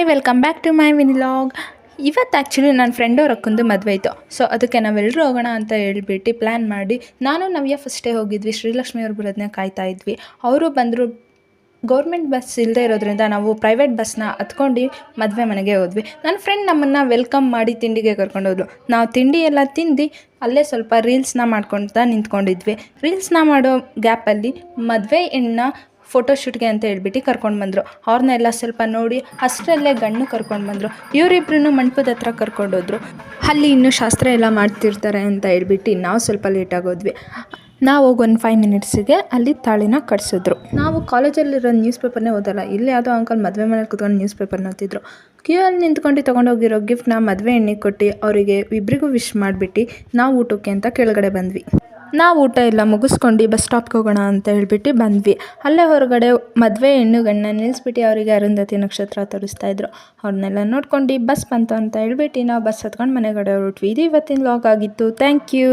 Hi welcome back to my vlog. ಇವತ್ತು actually ನನ್ನ friend ಅವ್ರ ಅಕ್ಕಂದು ಮದುವೆ ಇತ್ತು. ಸೊ ಅದಕ್ಕೆ ನಾವೆಲ್ಲರೂ ಹೋಗೋಣ ಅಂತ ಹೇಳ್ಬಿಟ್ಟು ಪ್ಲ್ಯಾನ್ ಮಾಡಿ ನಾನು ನವ್ಯ ಫಸ್ಟೇ ಹೋಗಿದ್ವಿ. ಶ್ರೀಲಕ್ಷ್ಮಿ ಅವ್ರು ಬರೋದನ್ನ ಕಾಯ್ತಾ ಇದ್ವಿ. ಅವರು ಬಂದರು. ಗೌರ್ಮೆಂಟ್ ಬಸ್ ಇಲ್ಲದೆ ಇರೋದ್ರಿಂದ ನಾವು ಪ್ರೈವೇಟ್ ಬಸ್ನ ಹತ್ಕೊಂಡು ಮದುವೆ ಮನೆಗೆ ಹೋದ್ವಿ. ನನ್ನ ಫ್ರೆಂಡ್ ನಮ್ಮನ್ನು ವೆಲ್ಕಮ್ ಮಾಡಿ ತಿಂಡಿಗೆ ಕರ್ಕೊಂಡೋದ್ರು. ನಾವು ತಿಂಡಿ ಎಲ್ಲ ತಿಂದು ಅಲ್ಲೇ ಸ್ವಲ್ಪ ರೀಲ್ಸ್ನ ಮಾಡ್ಕೊಳ್ತಾ ನಿಂತ್ಕೊಂಡಿದ್ವಿ. ರೀಲ್ಸ್ನ ಮಾಡೋ ಗ್ಯಾಪಲ್ಲಿ ಮದುವೆ ಹೆಣ್ಣ ಫೋಟೋಶೂಟ್ಗೆ ಅಂತ ಹೇಳ್ಬಿಟ್ಟು ಕರ್ಕೊಂಡು ಬಂದರು. ಅವ್ರನ್ನೆಲ್ಲ ಸ್ವಲ್ಪ ನೋಡಿ ಅಷ್ಟರಲ್ಲೇ ಗಂಡು ಕರ್ಕೊಂಡು ಬಂದರು. ಇವರಿಬ್ರು ಮಂಟಪದ ಹತ್ರ ಕರ್ಕೊಂಡೋದ್ರು. ಅಲ್ಲಿ ಇನ್ನೂ ಶಾಸ್ತ್ರ ಎಲ್ಲ ಮಾಡ್ತಿರ್ತಾರೆ ಅಂತ ಹೇಳ್ಬಿಟ್ಟು ನಾವು ಸ್ವಲ್ಪ ಲೇಟಾಗೋದ್ವಿ. ನಾವು ಹೋಗಿ ಒಂದು 5 ಮಿನಿಟ್ಸಿಗೆ ಅಲ್ಲಿ ತಾಳಿನ ಕಟ್ಸಿದ್ರು. ನಾವು ಕಾಲೇಜಲ್ಲಿರೋ ನ್ಯೂಸ್ ಪೇಪರ್ನೇ ಓದಲ್ಲ, ಇಲ್ಲಿ ಯಾವುದೋ ಅಂಕಲ್ ಮದುವೆ ಮನೇಲಿ ಕೂತ್ಕೊಂಡು ನ್ಯೂಸ್ ಪೇಪರ್ನ ಓದ್ತಿದ್ರು. ಕ್ಯೂ ಅಲ್ಲಿ ನಿಂತ್ಕೊಂಡು ತೊಗೊಂಡೋಗಿರೋ ಗಿಫ್ಟ್ನ ಮದುವೆ ಎಣ್ಣೆಗೆ ಕೊಟ್ಟು ಅವರಿಗೆ ಇಬ್ಬರಿಗೂ ವಿಶ್ ಮಾಡಿಬಿಟ್ಟು ನಾವು ಊಟಕ್ಕೆ ಅಂತ ಕೆಳಗಡೆ ಬಂದ್ವಿ. ನಾವು ಊಟ ಎಲ್ಲ ಮುಗಿಸ್ಕೊಂಡು ಬಸ್ ಸ್ಟಾಪ್ಗೆ ಹೋಗೋಣ ಅಂತ ಹೇಳ್ಬಿಟ್ಟು ಬಂದ್ವಿ. ಅಲ್ಲೇ ಹೊರಗಡೆ ಮದುವೆ ಹೆಣ್ಣು ಗಂಡನ್ನ ನಿಲ್ಲಿಸ್ಬಿಟ್ಟು ಅವರಿಗೆ ಅರುಂಧತಿ ನಕ್ಷತ್ರ ತೋರಿಸ್ತಾಯಿದ್ರು. ಅವ್ರನ್ನೆಲ್ಲ ನೋಡ್ಕೊಂಡು ಬಸ್ ಬಂತು ಅಂತ ಹೇಳ್ಬಿಟ್ಟು ನಾವು ಬಸ್ ಹತ್ಕೊಂಡು ಮನೆಗಡೆ ಹೊರಟ್ವಿ. ಇದು ಇವತ್ತಿನ ವ್ಲಾಗ್ ಆಗಿತ್ತು. Thank you.